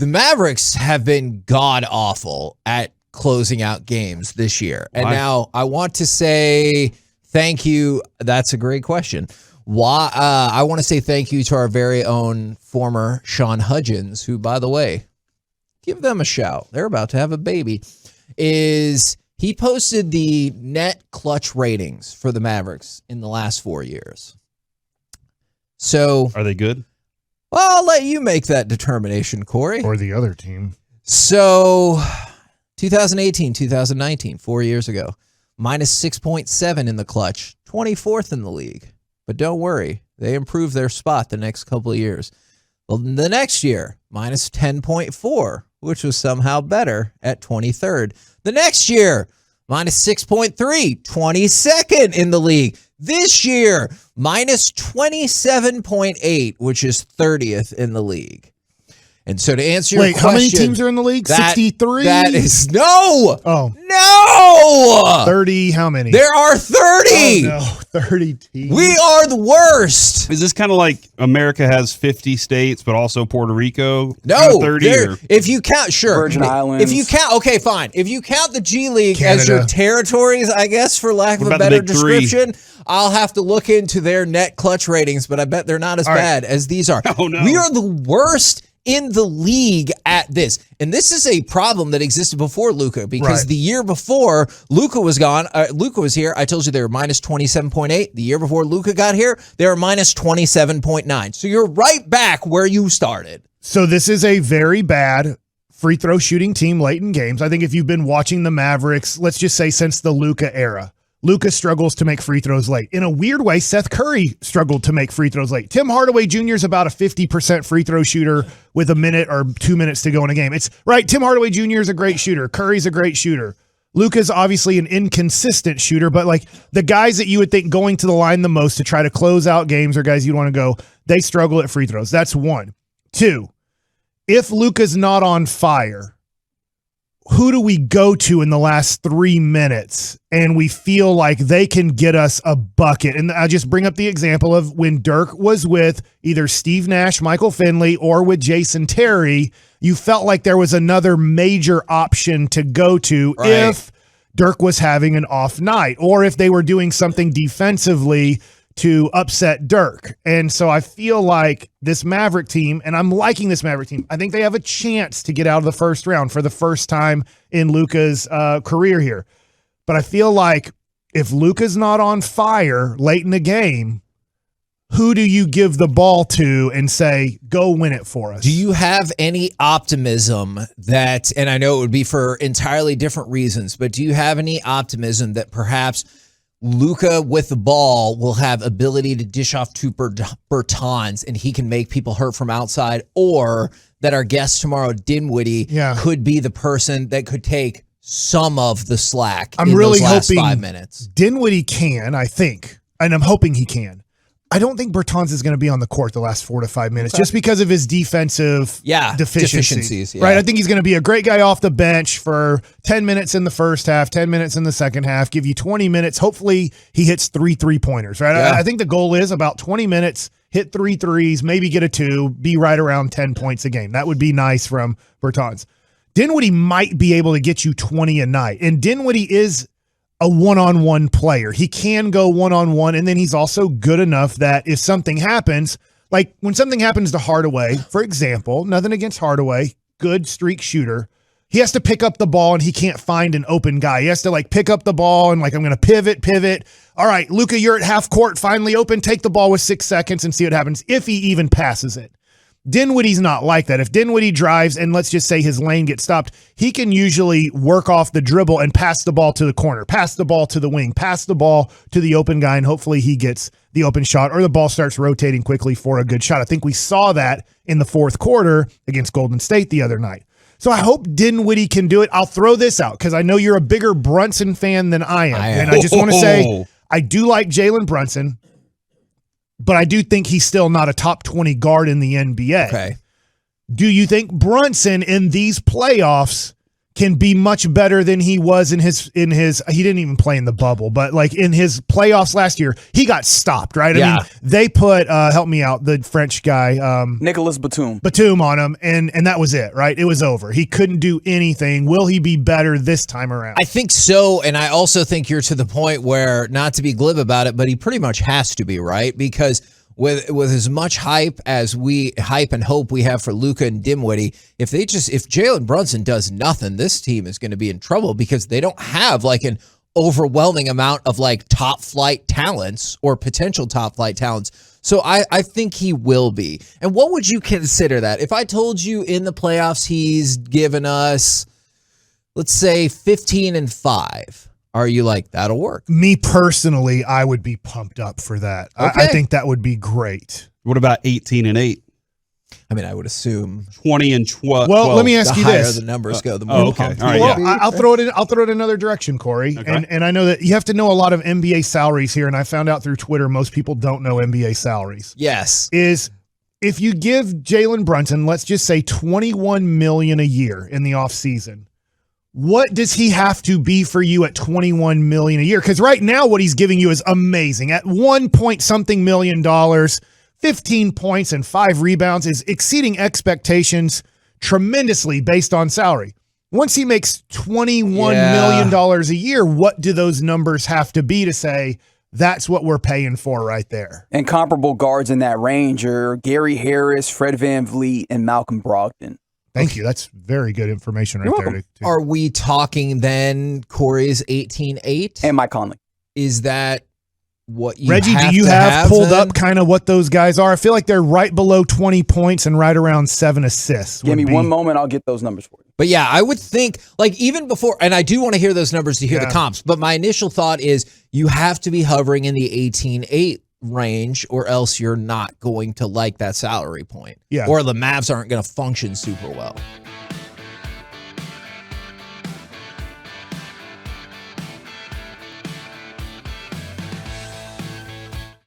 The Mavericks have been god-awful at closing out games this year. And now I want to say thank you. That's a great question. Why? I want to say thank you to our very own former Sean Hudgens, who, by the way, give them a shout. They're about to have a baby. He posted the net clutch ratings for the Mavericks in the last 4 years. So are they good? Well, I'll let you make that determination, Corey. Or the other team. So 2018, 2019, 4 years ago, minus 6.7 in the clutch, 24th in the league. But don't worry, they improved their spot the next couple of years. Well, the next year, minus 10.4, which was somehow better at 23rd. The next year, minus 6.3, 22nd in the league. This year, minus 27.8, which is 30th in the league. And so to answer your question. Wait, how many teams are in the league? 63? That is, no! Oh. No! 30, how many? There are 30! Oh, no, 30 teams. We are the worst! Is this kind of like America has 50 states, but also Puerto Rico? No, 30 if you count, sure. Virgin Islands. If you count, okay, fine. If you count the G League Canada as your territories, I guess, for lack of a better description, I'll have to look into their net clutch ratings, but I bet they're not as bad as these are. Oh, no. We are the worst in the league at this. And this is a problem that existed before Luka, because the year before Luka was gone, Luka was here, I told you they were minus 27.8. The year before Luka got here, they were minus 27.9. So you're right back where you started. So this is a very bad free throw shooting team late in games. I think if you've been watching the Mavericks, let's just say since the Luka era, Luka struggles to make free throws late. In a weird way, Seth Curry struggled to make free throws late. Tim Hardaway Jr. is about a 50% free throw shooter with a minute or 2 minutes to go in a game. It's right. Tim Hardaway Jr. is a great shooter. Curry's a great shooter. Luka's obviously an inconsistent shooter, but like the guys that you would think going to the line the most to try to close out games or guys you'd want to go, they struggle at free throws. That's one. Two, if Luka's not on fire, who do we go to in the last 3 minutes and we feel like they can get us a bucket? And I'll just bring up the example of when Dirk was with either Steve Nash, Michael Finley, or with Jason Terry, you felt like there was another major option to go to if Dirk was having an off night or if they were doing something defensively to upset Dirk. And so I feel like this Maverick team, and I'm liking this Maverick team, I think they have a chance to get out of the first round for the first time in Luka's career here. But I feel like if Luka's not on fire late in the game, who do you give the ball to and say, go win it for us? Do you have any optimism that, and I know it would be for entirely different reasons, but do you have any optimism that perhaps Luka with the ball will have ability to dish off to Bertans and he can make people hurt from outside, or that our guest tomorrow, Dinwiddie, could be the person that could take some of the slack in really those last hoping 5 minutes? Dinwiddie can, I think, and I'm hoping he can. I don't think Bertans is going to be on the court the last 4 to 5 minutes just because of his defensive deficiencies. Right? I think he's going to be a great guy off the bench for 10 minutes in the first half, 10 minutes in the second half, give you 20 minutes. Hopefully he hits 3 3-pointers, right? Yeah. I think the goal is about 20 minutes, hit 3 threes, maybe get a 2, be right around 10 points a game. That would be nice from Bertans. Dinwiddie might be able to get you 20 a night. And Dinwiddie is a one-on-one player. He can go one-on-one, and then he's also good enough that if something happens, like when something happens to Hardaway, for example, nothing against Hardaway, good streak shooter, he has to pick up the ball and he can't find an open guy. He has to like pick up the ball and like, I'm going to pivot. All right, Luka, you're at half court, finally open, take the ball with 6 seconds and see what happens if he even passes it. Dinwiddie's not like that. If Dinwiddie drives and let's just say his lane gets stopped, he can usually work off the dribble and pass the ball to the corner, pass the ball to the wing, pass the ball to the open guy, and hopefully he gets the open shot or the ball starts rotating quickly for a good shot. I think we saw that in the fourth quarter against Golden State the other night. So I hope Dinwiddie can do it. I'll throw this out because I know you're a bigger Brunson fan than I am. And I just want to say I do like Jalen Brunson, but I do think he's still not a top 20 guard in the NBA. Okay. Do you think Brunson in these playoffs can be much better than he was in his he didn't even play in the bubble, but like in his playoffs last year, he got stopped, right? I mean, they put help me out, the French guy, Nicolas Batum on him, and that was it, right? It was over. He couldn't do anything. Will he be better this time around? I think so, and I also think you're to the point where, not to be glib about it, but he pretty much has to be, right? Because with as much hype as we and hope we have for Luka and Dinwiddie, if Jalen Brunson does nothing, this team is going to be in trouble because they don't have like an overwhelming amount of like top flight talents or potential top flight talents. So I think he will be. And what would you consider that? If I told you in the playoffs he's given us, let's say 15-5. Are you like, that'll work? Me personally, I would be pumped up for that. Okay. I think that would be great. What about 18-8? I mean, I would assume 20-12. Well, let me ask you this: the higher the numbers go, the more okay. pumped. All right, well, I'll throw it another direction, Corey. Okay. And I know that you have to know a lot of NBA salaries here, and I found out through Twitter most people don't know NBA salaries. Yes, is if you give Jalen Brunson, let's just say $21 million a year in the offseason. What does he have to be for you at $21 million a year? Because right now what he's giving you is amazing. At $1-point-something million, 15 points and 5 rebounds is exceeding expectations tremendously based on salary. Once he makes $21 million a year, what do those numbers have to be to say that's what we're paying for right there? And comparable guards in that range are Gary Harris, Fred VanVleet, and Malcolm Brogdon. Thank you. That's very good information right there. Are we talking then Corey's 18-8? And Mike Conley. Is that what you Reggie, have do you to have pulled then? up kind of what those guys are? I feel like they're right below 20 points and right around 7 assists. Give me one moment. I'll get those numbers for you. But yeah, I would think like even before, and I do want to hear those numbers to hear the comps, but my initial thought is you have to be hovering in the 18-8 range or else you're not going to like that salary point. Yeah. Or the Mavs aren't going to function super well.